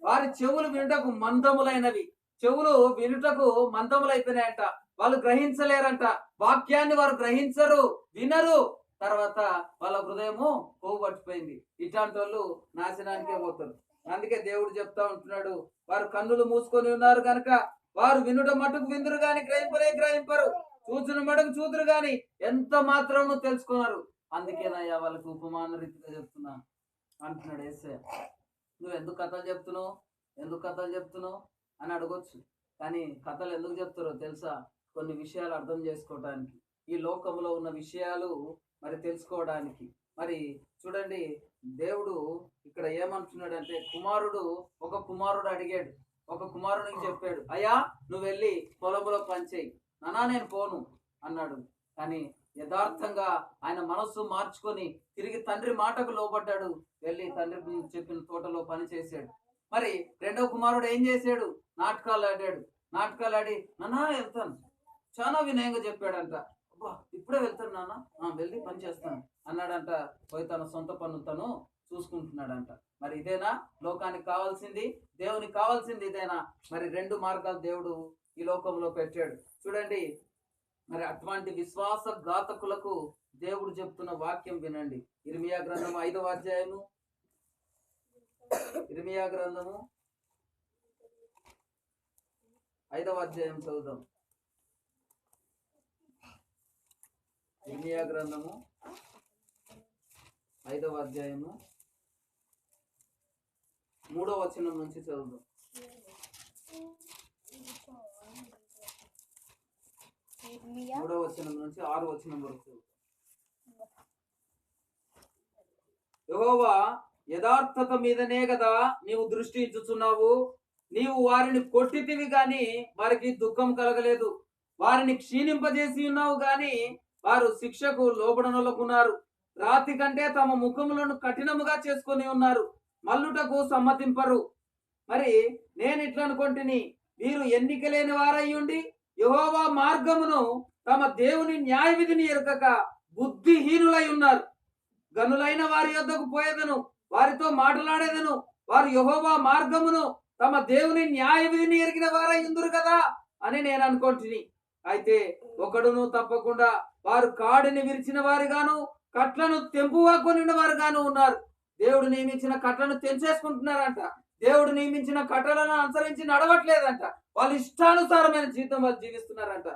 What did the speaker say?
వారి చెవులు వినుటకు మందములైనవి. చెవులు వినుటకు మందములైపోయినాయంట. వాళ్ళు గ్రహించలేరంట. వాక్యాన్ని వారు గ్రహించరు, వినరు. తర్వాత వాళ్ళ హృదయము పోగొట్టుపోయింది. ఇట్లాంటి వాళ్ళు నాశనానికే పోతారు. అందుకే దేవుడు చెప్తా ఉంటున్నాడు, వారు కన్నులు మూసుకొని ఉన్నారు గనక వారు వినుట మటుకు విందురు గాని గ్రహింపరు. చూచిన మటుకు చూదురు గాని ఎంత మాత్రం తెలుసుకున్నారు. అందుకేనయ్యా వాళ్ళకి ఉపమాన రీతిగా చెప్తున్నా అంటున్నాడు యేసయ్య. నువ్వు ఎందుకు కథలు చెప్తున్నావు అని అడగొచ్చు. కానీ కథలు ఎందుకు చెప్తారో తెలుసా? కొన్ని విషయాలు అర్థం చేసుకోవడానికి, ఈ లోకంలో ఉన్న విషయాలు మరి తెలుసుకోవడానికి. మరి చూడండి, దేవుడు ఇక్కడ ఏమంటున్నాడంటే, ఒక కుమారుడు అడిగాడు. ఒక కుమారునికి చెప్పాడు, అయ్యా నువ్వు వెళ్ళి పొలంలో పనిచేయి. నానా నేను పోను అన్నాడు. కానీ యథార్థంగా ఆయన మనస్సు మార్చుకొని తిరిగి తండ్రి మాటకు లోబడ్డాడు. వెళ్ళి తండ్రి చెప్పిన తోటలో పని చేశాడు. మరి రెండవ కుమారుడు ఏం చేశాడు? నాటకాలు ఆడి నానా వెళ్తాను, చాలా వినయంగా చెప్పాడంట. అబ్బా ఇప్పుడే వెళ్తాను నాన్న, వెళ్ళి పని చేస్తాను అన్నాడంట. పోయి తన సొంత పనులు తను చూసుకుంటున్నాడంట. మరి ఇదేనా లోకానికి కావాల్సింది? దేవునికి కావాల్సింది ఇదేనా? మరి రెండు మార్గాలు దేవుడు ఈ లోకంలో పెట్టాడు. చూడండి, మరి అటువంటి విశ్వాస ఘాతకులకు దేవుడు చెప్తున్న వాక్యం వినండి. ఇర్మియా గ్రంథము 5వ అధ్యాయము, ఇర్మియా గ్రంథము 5వ అధ్యాయం చదువుదాం. ఇర్మియా గ్రంథము 5వ అధ్యాయము 3వ వచనం నుంచి చదువుదాం. 3వ వచనం నుంచి 6వ వచనం వరకు. యెహోవా యథార్థత మీదనే కదా నీవు దృష్టి ఇచ్చుచున్నావు. నీవు వారిని కొట్టితివి గాని వారికి దుఃఖం కలగలేదు. వారిని క్షీణింపజేసి ఉన్నావు గాని వారు శిక్షకు లోబడనొల్లకున్నారు. రాతి కంటే తమ ముఖములను కఠినముగా చేసుకొని ఉన్నారు, మల్లుటకు సమ్మతింపరు. మరి నేను ఇట్లా అనుకుంటుని, వీరు ఎన్నిక లేని వారయ్యుండి యెహోవా మార్గమును తమ దేవుని న్యాయ విధిని ఎరుకక బుద్ధిహీనులై ఉన్నారు. గనులైన వారి యొద్దకు పోయేదను, వారితో మాట్లాడేదను. వారు యెహోవా మార్గమును తమ దేవుని న్యాయ విధిని ఎరిగిన వారై ఉందురు కదా అని నేను అనుకుంటుని. అయితే ఒకడును తప్పకుండా వారు కాడిని విరిచిన వారిగాను కట్లను తెంపుగా కొనిన వారుగాను ఉన్నారు. దేవుడు నియమించిన కట్లను తెంచేసుకుంటున్నారంట. దేవుడు నియమించిన కట్టలను అనుసరించి నడవట్లేదంట. వాళ్ళ ఇష్టానుసారమైన జీవితం వాళ్ళు జీవిస్తున్నారంట.